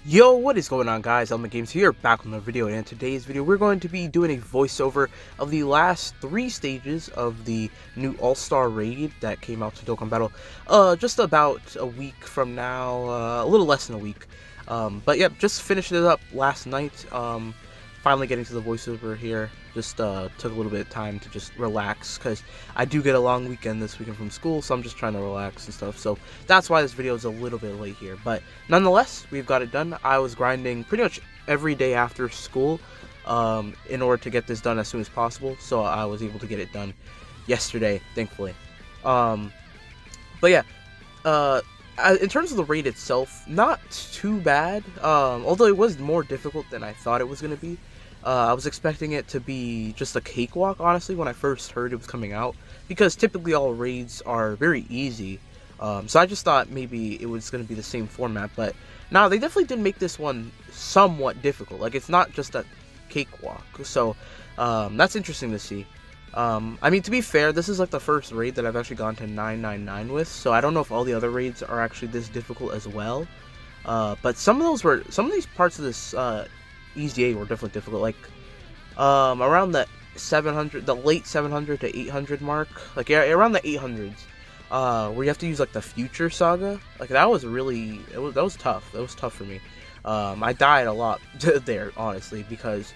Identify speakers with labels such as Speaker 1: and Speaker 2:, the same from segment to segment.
Speaker 1: Yo, what is going on, guys? Element Games here, back with another video, and in today's video we're going to be doing a voiceover of the last 3 stages of the new All-Star Raid that came out to Dokkan Battle just about a week from now, a little less than a week. But yeah, just finished it up last night, finally getting to the voiceover here. Just took a little bit of time to just relax, because I do get a long weekend this weekend from school, so I'm just trying to relax and stuff. So that's why this video is a little bit late here. But nonetheless, we've got it done. I was grinding pretty much every day after school in order to get this done as soon as possible. So I was able to get it done yesterday, thankfully. But yeah, in terms of the raid itself, not too bad. Although it was more difficult than I thought it was going to be. I was expecting it to be just a cakewalk, honestly, when I first heard it was coming out, because typically all raids are very easy. So I just thought maybe it was going to be the same format, but no, they definitely did make this one somewhat difficult. Like, it's not just a cakewalk, so that's interesting to see. I mean, to be fair, this is like the first raid that I've actually gone to 999 with, so I don't know if all the other raids are actually this difficult as well. But some of these parts of this EZA were definitely difficult, like around the 700, the late 700 to 800 mark, like around the 800s, where you have to use like the future saga. Like, that was really, that was tough. That was tough for me. I died a lot there, honestly, because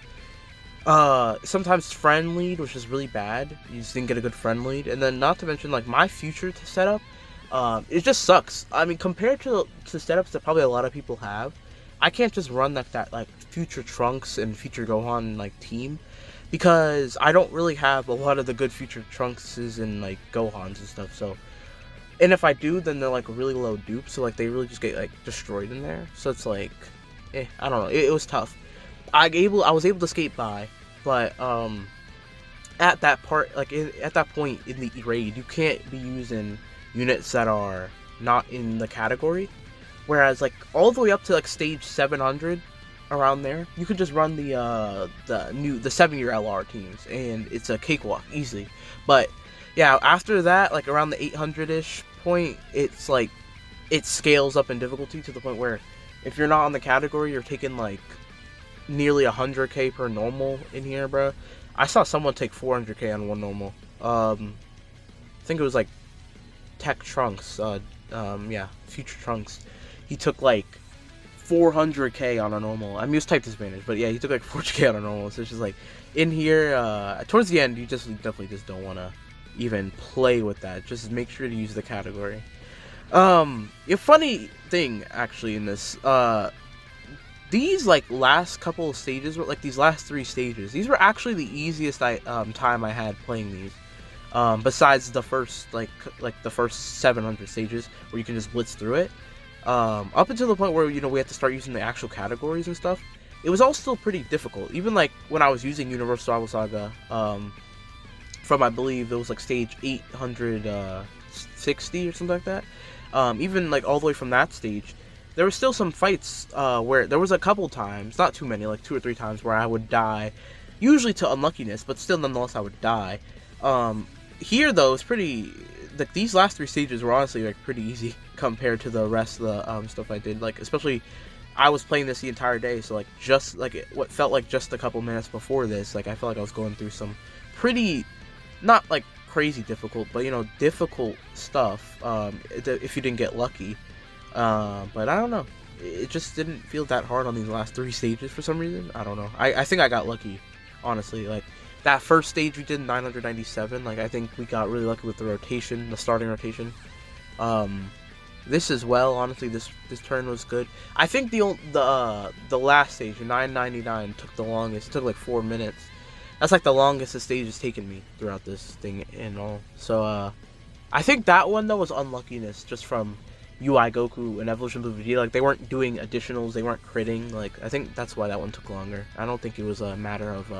Speaker 1: sometimes friend lead was just really bad. You just didn't get a good friend lead, and then not to mention, like, my future setup, it just sucks. I mean, compared to setups that probably a lot of people have, I can't just run that like future Trunks and future Gohan like team, because I don't really have a lot of the good future Trunkses and like Gohans and stuff. So, and if I do, then they're like really low dupe, so like they really just get like destroyed in there. So it's like, I don't know. It was tough. I was able to skate by, but at that part, like at that point in the raid, you can't be using units that are not in the category. Whereas, like, all the way up to like stage 700, around there, you could just run the 7-year LR teams, and it's a cakewalk easily. But yeah, after that, like around the 800-ish point, it's like it scales up in difficulty to the point where if you're not on the category, you're taking like nearly 100k per normal in here, bro. I saw someone take 400k on one normal. I think it was like Tech Trunks. Yeah, Future Trunks. He took like 400k on a normal. I mean, it was type disadvantage, but yeah, he took like 400k on a normal. So it's just like, in here, towards the end, you definitely just don't want to even play with that. Just make sure to use the category. A funny thing, actually, in this, these like last couple of stages, were like these last 3 stages, these were actually the easiest time I had playing these. Besides the first like the first 700 stages where you can just blitz through it. Up until the point where, you know, we had to start using the actual categories and stuff, it was all still pretty difficult. Even like when I was using Universal Rival Saga, from, I believe it was like stage 860 or something like that, even like all the way from that stage, there were still some fights where there was a couple times, not too many, like 2 or 3 times, where I would die, usually to unluckiness, but still nonetheless I would die. Here though, it's pretty, like, these last 3 stages were honestly like pretty easy compared to the rest of the stuff I did. Like, especially, I was playing this the entire day, so like just like what felt like just a couple minutes before this, like I felt like I was going through some pretty, not like crazy difficult, but you know, difficult stuff, if you didn't get lucky. But I don't know, it just didn't feel that hard on these last 3 stages for some reason. I don't know. I think I got lucky, honestly. Like, that first stage we did 997, like, I think we got really lucky with the rotation, the starting rotation. This as well, honestly, this turn was good. I think the last stage, 999, took the longest. It took like 4 minutes. That's like the longest the stage has taken me throughout this thing and all. So I think that one though was unluckiness, just from UI Goku and Evolution Blue Vegeta. Like, they weren't doing additionals, they weren't critting. Like, I think that's why that one took longer. I don't think it was a matter of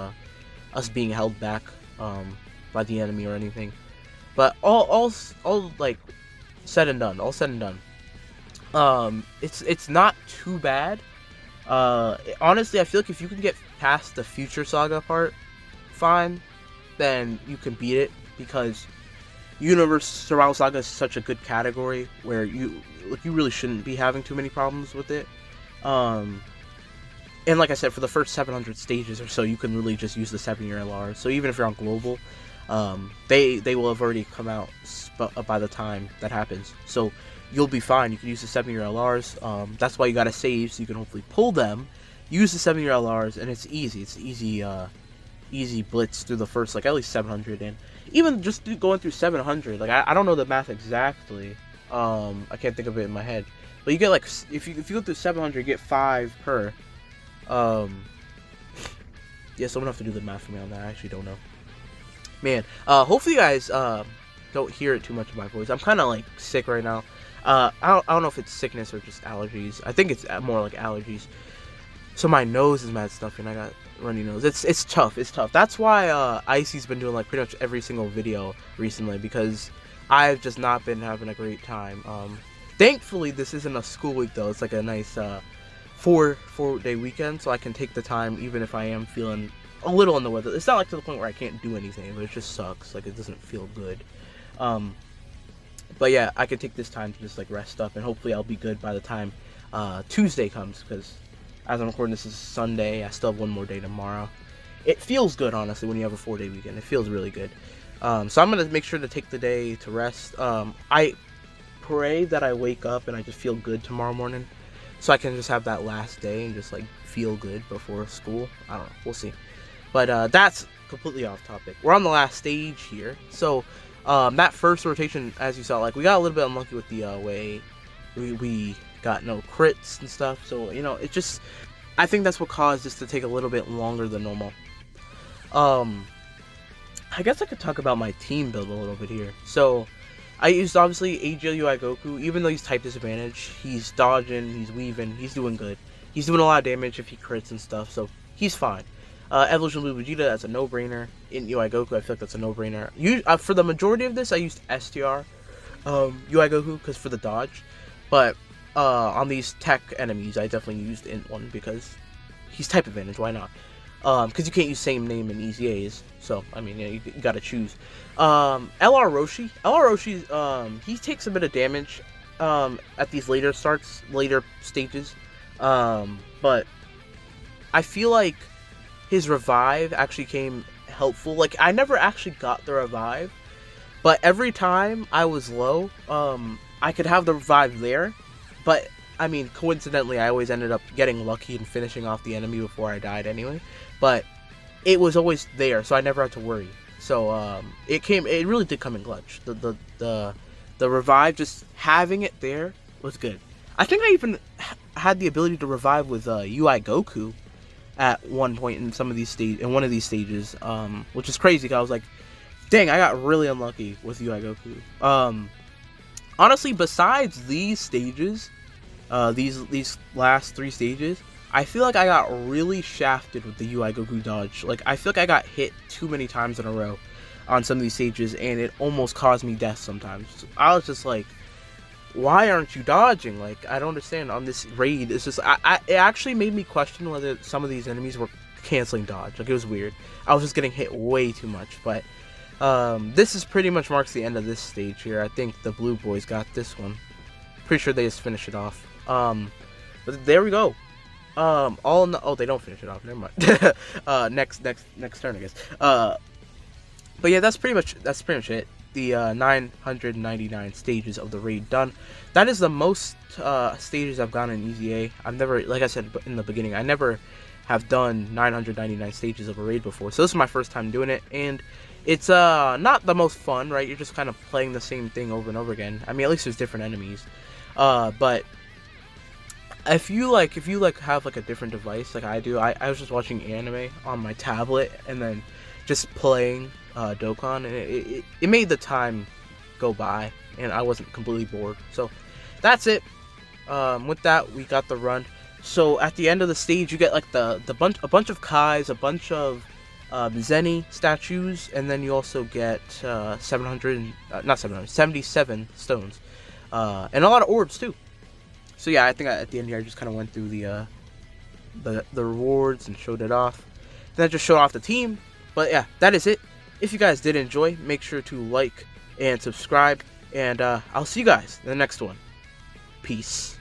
Speaker 1: us being held back by the enemy or anything. But all like said and done, it's not too bad. Honestly, I feel like if you can get past the future saga part fine, then you can beat it, because Universe Survival Saga is such a good category where you really shouldn't be having too many problems with it. And like I said, for the first 700 stages or so, you can really just use the 7-year LRs. So even if you're on global, they will have already come out by the time that happens. So you'll be fine. You can use the 7-year LRs. That's why you gotta save, so you can hopefully pull them. Use the 7-year LRs, and it's easy. It's easy, easy blitz through the first, like, at least 700. And even just going through 700, like, I don't know the math exactly. I can't think of it in my head. But you get, like, if you go through 700, you get 5 per. Yeah, someone have to do the math for me on that. I actually don't know. Man, hopefully you guys, don't hear it too much of my voice. I'm kind of, like, sick right now. I don't know if it's sickness or just allergies. I think it's more like allergies. So my nose is mad stuffy, and I got runny nose. It's tough. It's tough. That's why Icy's been doing like pretty much every single video recently, because I've just not been having a great time. Thankfully this isn't a school week though. It's like a nice 4-day weekend, so I can take the time even if I am feeling a little on the weather. It's not like to the point where I can't do anything, but it just sucks. Like, it doesn't feel good. But yeah, I can take this time to just like rest up, and hopefully I'll be good by the time Tuesday comes, because as I'm recording this is Sunday. I still have one more day tomorrow. It feels good, honestly, when you have a 4-day weekend. It feels really good. So I'm going to make sure to take the day to rest. I pray that I wake up and I just feel good tomorrow morning, so I can just have that last day and just like feel good before school. I don't know. We'll see. But that's completely off topic. We're on the last stage here. So that first rotation, as you saw, like, we got a little bit unlucky with the way we got no crits and stuff. So, you know, it just, I think that's what caused this to take a little bit longer than normal. I guess I could talk about my team build a little bit here. So I used, obviously, AGL UI Goku. Even though he's type disadvantage, he's dodging, he's weaving, he's doing good. He's doing a lot of damage if he crits and stuff, so he's fine. Evolution Blue Vegeta, that's a no-brainer. In UI Goku, I feel like that's a no-brainer. For the majority of this, I used STR UI Goku, because for the dodge. But on these tech enemies, I definitely used Int 1, because he's type advantage, why not? Because you can't use same name in EZAs, so, I mean, yeah, you gotta choose. LR Roshi, he takes a bit of damage, at these later stages, but I feel like his revive actually came helpful. Like, I never actually got the revive, but every time I was low, I could have the revive there, but, I mean, coincidentally, I always ended up getting lucky and finishing off the enemy before I died anyway, but it was always there, so I never had to worry. So, it really did come in clutch. The revive, just having it there was good. I think I even had the ability to revive with, UI Goku at one point in one of these stages, which is crazy, because I was like, dang, I got really unlucky with UI Goku. Honestly, besides these stages, these last 3 stages, I feel like I got really shafted with the UI Goku dodge. Like, I feel like I got hit too many times in a row on some of these stages, and it almost caused me death sometimes. So I was just like, why aren't you dodging? Like, I don't understand. On this raid, it's just, it actually made me question whether some of these enemies were canceling dodge. Like, it was weird. I was just getting hit way too much. But this is pretty much marks the end of this stage here. I think the blue boys got this one. Pretty sure they just finish it off. But there we go. Oh, they don't finish it off. Never mind. Next turn, I guess. But yeah, that's pretty much it. The 999 stages of the raid done. That is the most stages I've gone in EZA. I've never, like I said in the beginning, I never have done 999 stages of a raid before. So this is my first time doing it, and it's not the most fun, right? You're just kind of playing the same thing over and over again. I mean, at least there's different enemies. But if you have like a different device like I do, I was just watching anime on my tablet and then just playing Dokkan, and it made the time go by, and I wasn't completely bored. So that's it. With that, we got the run. So at the end of the stage, you get like a bunch of Kais, a bunch of Zenny statues, and then you also get 77 stones, and a lot of orbs too. So yeah, I think at the end here I just kind of went through the rewards and showed it off. Then I just showed off the team. But yeah, that is it. If you guys did enjoy, make sure to like and subscribe, and I'll see you guys in the next one. Peace.